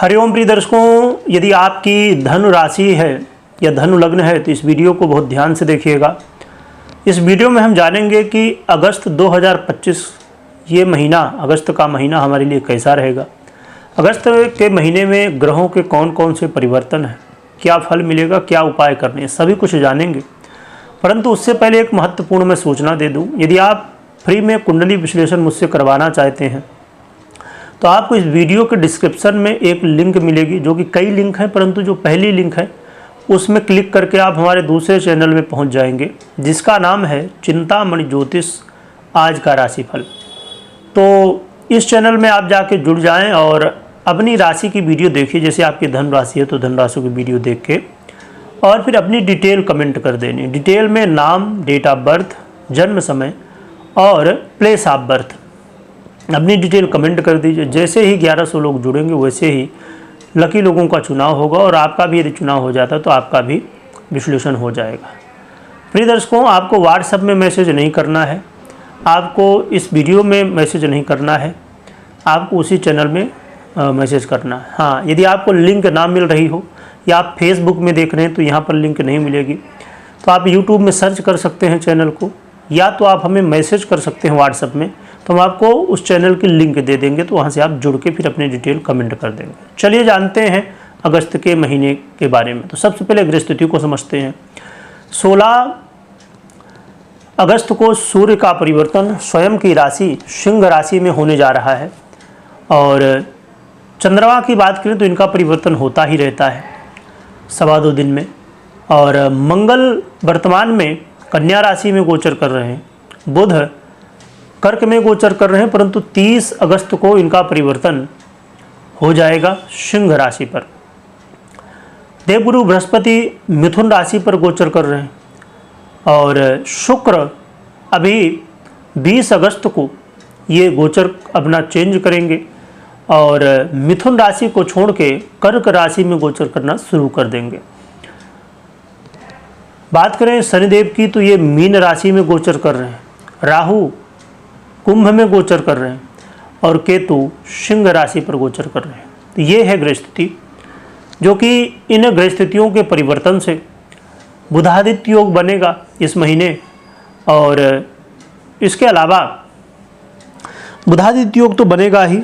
हरिओम प्रिय दर्शकों, यदि आपकी धनु राशि है या धनु लग्न है तो इस वीडियो को बहुत ध्यान से देखिएगा। इस वीडियो में हम जानेंगे कि अगस्त 2025 ये महीना, अगस्त का महीना हमारे लिए कैसा रहेगा। अगस्त के महीने में ग्रहों के कौन कौन से परिवर्तन हैं, क्या फल मिलेगा, क्या उपाय करने हैं, सभी कुछ जानेंगे। परंतु उससे पहले एक महत्वपूर्ण मैं सूचना दे दूं, यदि आप फ्री में कुंडली विश्लेषण मुझसे करवाना चाहते हैं तो आपको इस वीडियो के डिस्क्रिप्शन में एक लिंक मिलेगी, जो कि कई लिंक हैं, परंतु जो पहली लिंक है उसमें क्लिक करके आप हमारे दूसरे चैनल में पहुंच जाएंगे, जिसका नाम है चिंतामणि ज्योतिष आज का राशिफल। तो इस चैनल में आप जाके जुड़ जाएं और अपनी राशि की वीडियो देखिए। जैसे आपकी धन राशि है तो धन राशि की वीडियो देख के और फिर अपनी डिटेल कमेंट कर देनी। डिटेल में नाम, डेट ऑफ बर्थ, जन्म समय और प्लेस ऑफ बर्थ अपनी डिटेल कमेंट कर दीजिए। जैसे ही 1100 लोग जुड़ेंगे वैसे ही लकी लोगों का चुनाव होगा और आपका भी यदि चुनाव हो जाता है तो आपका भी विश्लेषण हो जाएगा। प्रिय दर्शकों, आपको व्हाट्सएप में मैसेज नहीं करना है, आपको इस वीडियो में मैसेज नहीं करना है, आपको उसी चैनल में मैसेज करना है। हाँ, यदि आपको लिंक ना मिल रही हो या आप फेसबुक में देख रहे हैं तो यहाँ पर लिंक नहीं मिलेगी, तो आप यूट्यूब में सर्च कर सकते हैं चैनल को, या तो आप हमें मैसेज कर सकते हैं व्हाट्सएप में, तो हम आपको उस चैनल की लिंक दे देंगे, तो वहाँ से आप जुड़ के फिर अपनी डिटेल कमेंट कर देंगे। चलिए जानते हैं अगस्त के महीने के बारे में। तो सबसे पहले ग्रह स्थिति को समझते हैं। 16 अगस्त को सूर्य का परिवर्तन स्वयं की राशि सिंह राशि में होने जा रहा है, और चंद्रमा की बात करें तो इनका परिवर्तन होता ही रहता है 2.25 दिन में। और मंगल वर्तमान में कन्या राशि में गोचर कर रहे हैं, बुध कर्क में गोचर कर रहे हैं, परंतु 30 अगस्त को इनका परिवर्तन हो जाएगा सिंह राशि पर। देवगुरु बृहस्पति मिथुन राशि पर गोचर कर रहे हैं, और शुक्र अभी 20 अगस्त को ये गोचर अपना चेंज करेंगे और मिथुन राशि को छोड़ के कर्क राशि में गोचर करना शुरू कर देंगे। बात करें शनिदेव की तो ये मीन राशि में गोचर कर रहे हैं, राहु कुंभ में गोचर कर रहे हैं और केतु सिंह राशि पर गोचर कर रहे हैं। तो ये है ग्रह स्थिति, जो कि इन ग्रह स्थितियों के परिवर्तन से बुधादित्य योग बनेगा इस महीने, और इसके अलावा बुधादित्य योग तो बनेगा ही,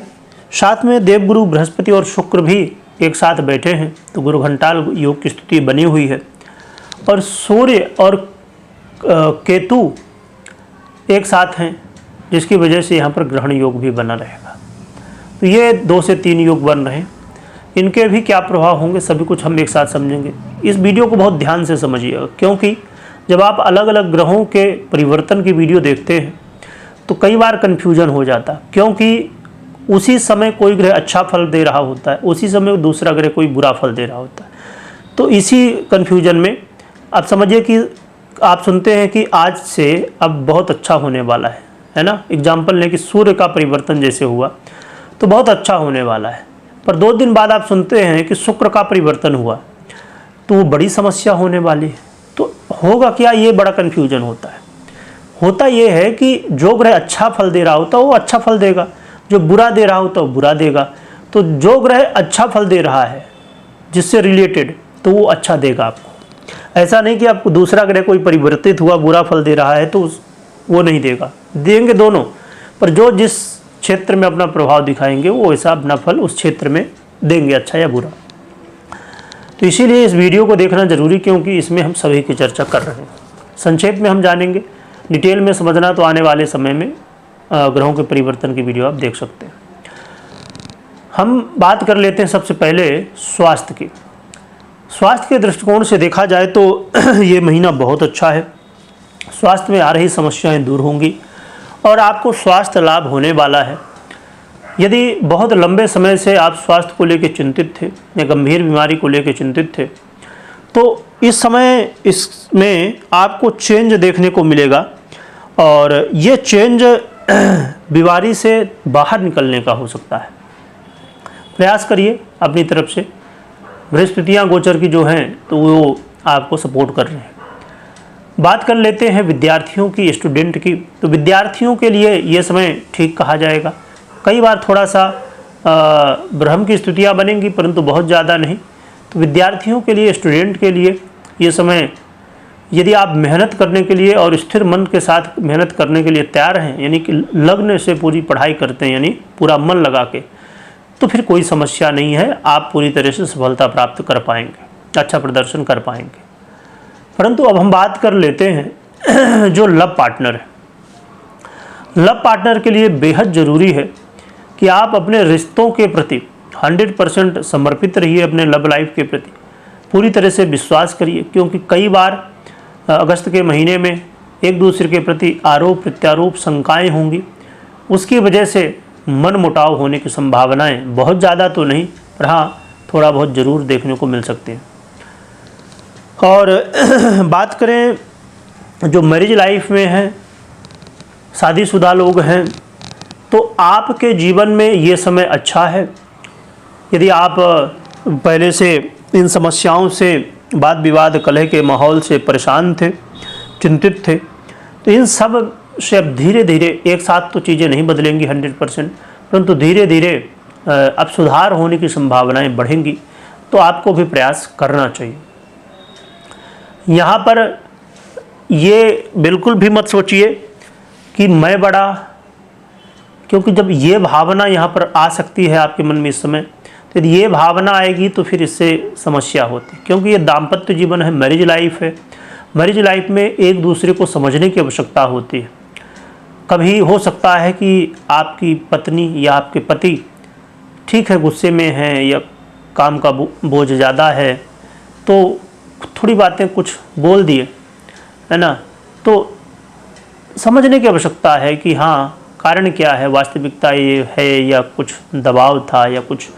साथ में देवगुरु बृहस्पति और शुक्र भी एक साथ बैठे हैं, तो गुरु घंटाल योग की स्थिति बनी हुई है, और सूर्य और केतु एक साथ हैं, जिसकी वजह से यहाँ पर ग्रहण योग भी बना रहेगा। तो ये 2 से 3 योग बन रहे हैं, इनके भी क्या प्रभाव होंगे सभी कुछ हम एक साथ समझेंगे। इस वीडियो को बहुत ध्यान से समझिएगा, क्योंकि जब आप अलग अलग ग्रहों के परिवर्तन की वीडियो देखते हैं तो कई बार कन्फ्यूजन हो जाता, क्योंकि उसी समय कोई ग्रह अच्छा फल दे रहा होता है, उसी समय दूसरा ग्रह कोई बुरा फल दे रहा होता है। तो इसी कन्फ्यूजन में आप समझिए कि आप सुनते हैं कि आज से अब बहुत अच्छा होने वाला है ना। एग्जाम्पल लें कि सूर्य का परिवर्तन जैसे हुआ तो बहुत अच्छा होने वाला है, पर 2 दिन बाद आप सुनते हैं कि शुक्र का परिवर्तन हुआ तो वो बड़ी समस्या होने वाली है। तो होगा क्या, ये बड़ा कन्फ्यूजन होता है। होता ये है कि जो ग्रह अच्छा फल दे रहा होता है वो अच्छा फल देगा, जो बुरा दे रहा होता है वो बुरा देगा। तो जो ग्रह अच्छा फल दे रहा है जिससे रिलेटेड, तो वो अच्छा देगा आपको। ऐसा नहीं कि आपको दूसरा ग्रह कोई परिवर्तित हुआ बुरा फल दे रहा है तो वो नहीं देगा, देंगे दोनों, पर जो जिस क्षेत्र में अपना प्रभाव दिखाएंगे वो वैसा अपना फल उस क्षेत्र में देंगे, अच्छा या बुरा। तो इसीलिए इस वीडियो को देखना जरूरी, क्योंकि इसमें हम सभी की चर्चा कर रहे हैं। संक्षेप में हम जानेंगे, डिटेल में समझना तो आने वाले समय में ग्रहों के परिवर्तन की वीडियो आप देख सकते हैं। हम बात कर लेते हैं सबसे पहले स्वास्थ्य की। स्वास्थ्य के दृष्टिकोण से देखा जाए तो ये महीना बहुत अच्छा है। स्वास्थ्य में आ रही समस्याएं दूर होंगी और आपको स्वास्थ्य लाभ होने वाला है। यदि बहुत लंबे समय से आप स्वास्थ्य को लेकर चिंतित थे या गंभीर बीमारी को लेकर चिंतित थे, तो इस समय इसमें आपको चेंज देखने को मिलेगा, और ये चेंज बीमारी से बाहर निकलने का हो सकता है। प्रयास करिए अपनी तरफ से, बृहस्पतियाँ गोचर की जो हैं तो वो आपको सपोर्ट कर रहे हैं। बात कर लेते हैं विद्यार्थियों की, स्टूडेंट की। तो विद्यार्थियों के लिए ये समय ठीक कहा जाएगा। कई बार थोड़ा सा ब्रह्म की स्तुतियाँ बनेंगी, परंतु बहुत ज़्यादा नहीं। तो विद्यार्थियों के लिए, स्टूडेंट के लिए ये समय, यदि आप मेहनत करने के लिए और स्थिर मन के साथ मेहनत करने के लिए तैयार हैं, यानी कि लग्न से पूरी पढ़ाई करते हैं, यानी पूरा मन लगा के, तो फिर कोई समस्या नहीं है, आप पूरी तरह से सफलता प्राप्त कर पाएंगे, अच्छा प्रदर्शन कर पाएंगे। परंतु अब हम बात कर लेते हैं जो लव पार्टनर है। लव पार्टनर के लिए बेहद ज़रूरी है कि आप अपने रिश्तों के प्रति 100% समर्पित रहिए, अपने लव लाइफ के प्रति पूरी तरह से विश्वास करिए, क्योंकि कई बार अगस्त के महीने में एक दूसरे के प्रति आरोप प्रत्यारोप शंकाएँ होंगी, उसकी वजह से मन मुटाव होने की संभावनाएं बहुत ज़्यादा तो नहीं, पर हाँ थोड़ा बहुत ज़रूर देखने को मिल सकती है। और बात करें जो मैरिज लाइफ में है, शादीशुदा लोग हैं, तो आपके जीवन में ये समय अच्छा है। यदि आप पहले से इन समस्याओं से, वाद विवाद कलह के माहौल से परेशान थे, चिंतित थे, तो इन सब से अब धीरे धीरे, एक साथ तो चीज़ें नहीं बदलेंगी 100%, परंतु धीरे धीरे अब सुधार होने की संभावनाएं बढ़ेंगी। तो आपको भी प्रयास करना चाहिए। यहाँ पर ये बिल्कुल भी मत सोचिए कि मैं बड़ा, क्योंकि जब ये भावना यहाँ पर आ सकती है आपके मन में इस समय, तो यदि ये भावना आएगी तो फिर इससे समस्या होती है, क्योंकि ये दाम्पत्य जीवन है, मैरिज लाइफ है। मैरिज लाइफ में एक दूसरे को समझने की आवश्यकता होती है। कभी हो सकता है कि आपकी पत्नी या आपके पति ठीक है गुस्से में हैं या काम का बोझ ज़्यादा है, तो थोड़ी बातें कुछ बोल दिए, है ना, तो समझने की आवश्यकता है कि हाँ कारण क्या है, वास्तविकता ये है या कुछ दबाव था या कुछ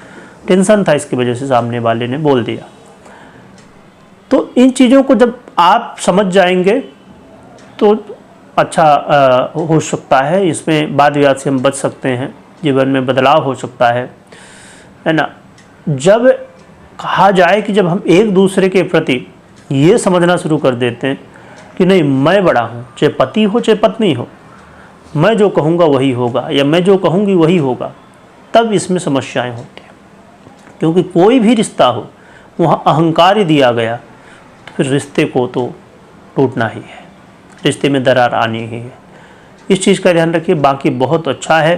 टेंशन था, इसकी वजह से सामने वाले ने बोल दिया। तो इन चीज़ों को जब आप समझ जाएंगे तो अच्छा हो सकता है, इसमें वाद विवाद से हम बच सकते हैं, जीवन में बदलाव हो सकता है ना। जब कहा जाए कि जब हम एक दूसरे के प्रति ये समझना शुरू कर देते हैं कि नहीं मैं बड़ा हूँ, चाहे पति हो चाहे पत्नी हो, मैं जो कहूँगा वही होगा या मैं जो कहूँगी वही होगा, तब इसमें समस्याएं होती हैं। क्योंकि कोई भी रिश्ता हो वहाँ अहंकार ही दिया गया तो फिर रिश्ते को तो टूटना ही है, रिश्ते में दरार आनी ही है। इस चीज़ का ध्यान रखिए। बाकी बहुत अच्छा है,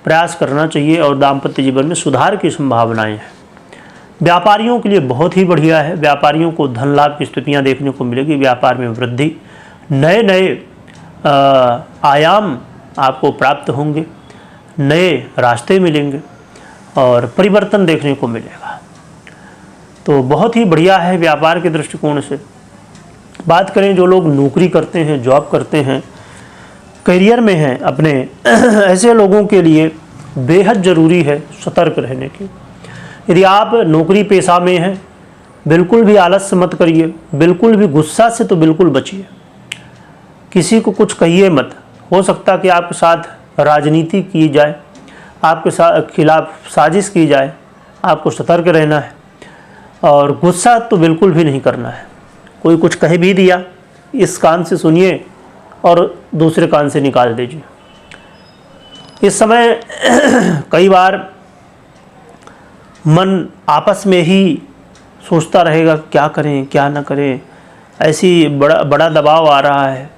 प्रयास करना चाहिए और दाम्पत्य जीवन में सुधार की संभावनाएं हैं। व्यापारियों के लिए बहुत ही बढ़िया है। व्यापारियों को धन लाभ की स्थितियाँ देखने को मिलेगी, व्यापार में वृद्धि, नए नए आयाम आपको प्राप्त होंगे, नए रास्ते मिलेंगे और परिवर्तन देखने को मिलेगा। तो बहुत ही बढ़िया है व्यापार के दृष्टिकोण से। बात करें जो लोग नौकरी करते हैं, जॉब करते हैं, करियर में हैं अपने, ऐसे लोगों के लिए बेहद ज़रूरी है सतर्क रहने की। यदि आप नौकरी पेशा में हैं, बिल्कुल भी आलस्य मत करिए, बिल्कुल भी गुस्सा से तो बिल्कुल बचिए। किसी को कुछ कहिए मत। हो सकता कि आपके साथ राजनीति की जाए, आपके साथ खिलाफ साजिश की जाए, आपको सतर्क रहना है और गुस्सा तो बिल्कुल भी नहीं करना है। कोई कुछ कह भी दिया, इस कान से सुनिए और दूसरे कान से निकाल दीजिए। इस समय कई बार मन आपस में ही सोचता रहेगा क्या करें क्या ना करें, ऐसी बड़ा दबाव आ रहा है।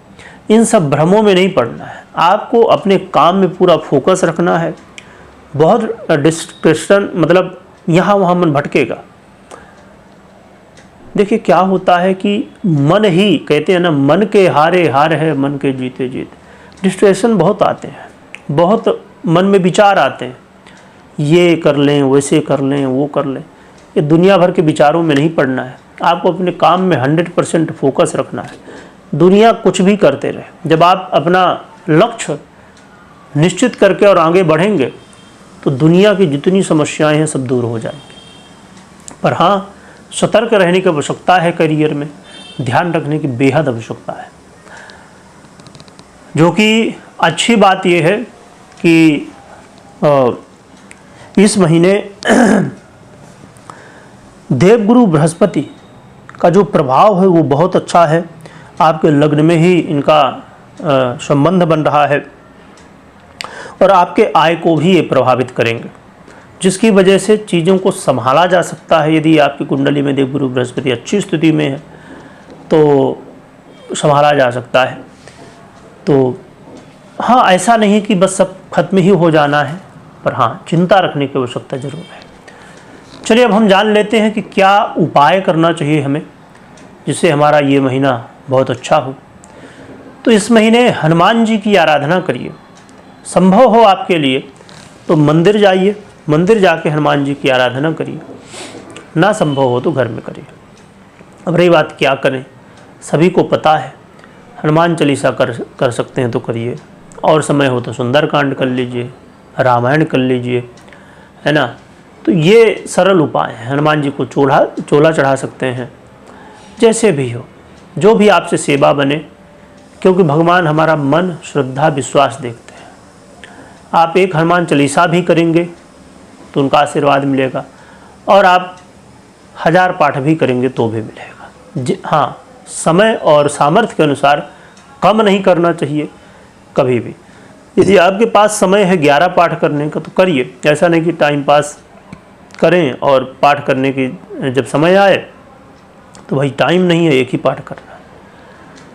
इन सब भ्रमों में नहीं पड़ना है, आपको अपने काम में पूरा फोकस रखना है। बहुत डिस्ट्रैक्शन, मतलब यहाँ वहाँ मन भटकेगा। देखिए क्या होता है कि मन ही, कहते हैं ना, मन के हारे हार है, मन के जीते जीत। डिस्ट्रैक्शन बहुत आते हैं, बहुत मन में विचार आते हैं, ये कर लें, वैसे कर लें, वो कर लें। ये दुनिया भर के विचारों में नहीं पड़ना है, आपको अपने काम में 100% फोकस रखना है। दुनिया कुछ भी करते रहे, जब आप अपना लक्ष्य निश्चित करके और आगे बढ़ेंगे तो दुनिया की जितनी समस्याएं हैं सब दूर हो जाएंगी। पर हाँ, सतर्क रहने की आवश्यकता है, करियर में ध्यान रखने की बेहद आवश्यकता है। जो कि अच्छी बात यह है कि इस महीने देवगुरु बृहस्पति का जो प्रभाव है वो बहुत अच्छा है। आपके लग्न में ही इनका संबंध बन रहा है और आपके आय को भी ये प्रभावित करेंगे। जिसकी वजह से चीज़ों को संभाला जा सकता है। यदि आपकी कुंडली में देवगुरु बृहस्पति अच्छी स्थिति में है तो संभाला जा सकता है। तो हाँ, ऐसा नहीं कि बस सब खत्म ही हो जाना है, पर हाँ, चिंता रखने की आवश्यकता जरूर है। चलिए अब हम जान लेते हैं कि क्या उपाय करना चाहिए हमें जिससे हमारा ये महीना बहुत अच्छा हो। तो इस महीने हनुमान जी की आराधना करिए। संभव हो आपके लिए तो मंदिर जाइए, मंदिर जाके हनुमान जी की आराधना करिए। ना संभव हो तो घर में करिए। अब रही बात क्या करें, सभी को पता है हनुमान चालीसा कर सकते हैं तो करिए, और समय हो तो सुंदरकांड कर लीजिए, रामायण कर लीजिए, है ना। तो ये सरल उपाय है। हनुमान जी को चोला चढ़ा सकते हैं, जैसे भी हो, जो भी आपसे सेवा बने, क्योंकि भगवान हमारा मन, श्रद्धा, विश्वास देखते हैं। आप एक हनुमान चालीसा भी करेंगे तो उनका आशीर्वाद मिलेगा, और आप 1000 पाठ भी करेंगे तो भी मिलेगा। हाँ, समय और सामर्थ्य के अनुसार कम नहीं करना चाहिए कभी भी। यदि आपके पास समय है 11 पाठ करने का तो करिए, ऐसा नहीं कि टाइम पास करें और पाठ करने की जब समय आए तो भाई टाइम नहीं है, एक ही पाठ करना है।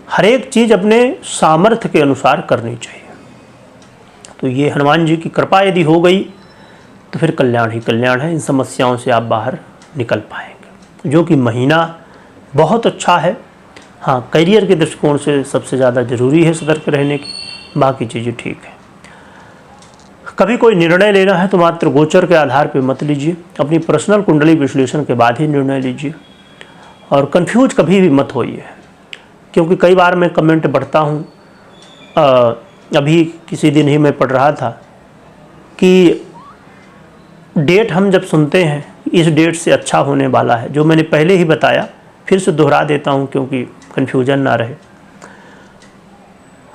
हर एक चीज़ अपने सामर्थ्य के अनुसार करनी चाहिए। तो ये हनुमान जी की कृपा यदि हो गई तो फिर कल्याण ही कल्याण है। इन समस्याओं से आप बाहर निकल पाएंगे, जो कि महीना बहुत अच्छा है। हाँ, करियर के दृष्टिकोण से सबसे ज़्यादा ज़रूरी है सतर्क रहने की, बाकी चीज़ें ठीक है। कभी कोई निर्णय लेना है तो मात्र गोचर के आधार पर मत लीजिए, अपनी पर्सनल कुंडली विश्लेषण के बाद ही निर्णय लीजिए, और कंफ्यूज कभी भी मत होइए। क्योंकि कई बार मैं कमेंट पढ़ता हूँ, अभी किसी दिन ही मैं पढ़ रहा था कि डेट हम जब सुनते हैं इस डेट से अच्छा होने वाला है, जो मैंने पहले ही बताया, फिर से दोहरा देता हूँ क्योंकि कन्फ्यूजन ना रहे।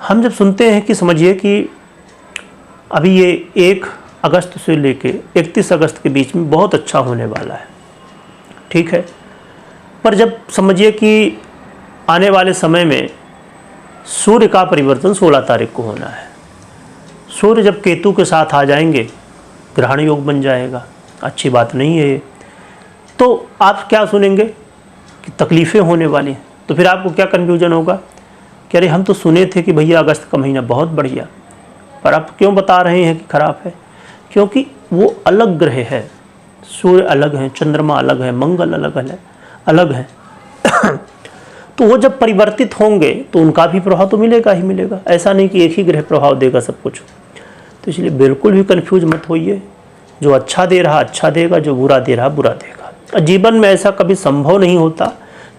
हम जब सुनते हैं कि समझिए कि अभी ये 1 अगस्त से लेके 31 अगस्त के बीच में बहुत अच्छा होने वाला है, ठीक है। पर जब समझिए कि आने वाले समय में सूर्य का परिवर्तन 16 तारीख को होना है। सूर्य जब केतु के साथ आ जाएंगे, ग्रहण योग बन जाएगा, अच्छी बात नहीं है ये। तो आप क्या सुनेंगे कि तकलीफ़ें होने वाली हैं, तो फिर आपको क्या कन्फ्यूजन होगा कि अरे हम तो सुने थे कि भैया अगस्त का महीना बहुत बढ़िया, पर आप क्यों बता रहे हैं कि ख़राब है? क्योंकि वो अलग ग्रह है, सूर्य अलग है, चंद्रमा अलग है, मंगल अलग है तो वो जब परिवर्तित होंगे तो उनका भी प्रभाव तो मिलेगा ही मिलेगा। ऐसा नहीं कि एक ही ग्रह प्रभाव देगा सब कुछ। तो इसलिए बिल्कुल भी कंफ्यूज मत होइए। जो अच्छा दे रहा अच्छा देगा, जो बुरा दे रहा बुरा देगा। जीवन में ऐसा कभी संभव नहीं होता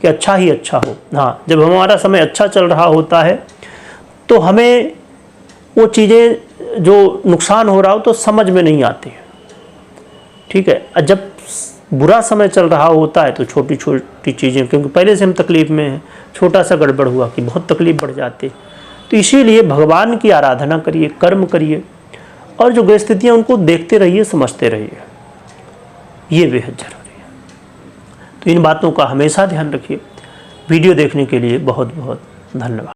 कि अच्छा ही अच्छा हो। हाँ, जब हमारा समय अच्छा चल रहा होता है तो हमें वो चीज़ें जो नुकसान हो रहा हो तो समझ में नहीं आती है, ठीक है। जब बुरा समय चल रहा होता है तो छोटी छोटी चीज़ें, क्योंकि पहले से हम तकलीफ़ में हैं, छोटा सा गड़बड़ हुआ कि बहुत तकलीफ़ बढ़ जाती है। तो इसीलिए भगवान की आराधना करिए, कर्म करिए, और जो गृहस्थितियाँ उनको देखते रहिए, समझते रहिए, ये बेहद ज़रूरी है। तो इन बातों का हमेशा ध्यान रखिए। वीडियो देखने के लिए बहुत बहुत धन्यवाद।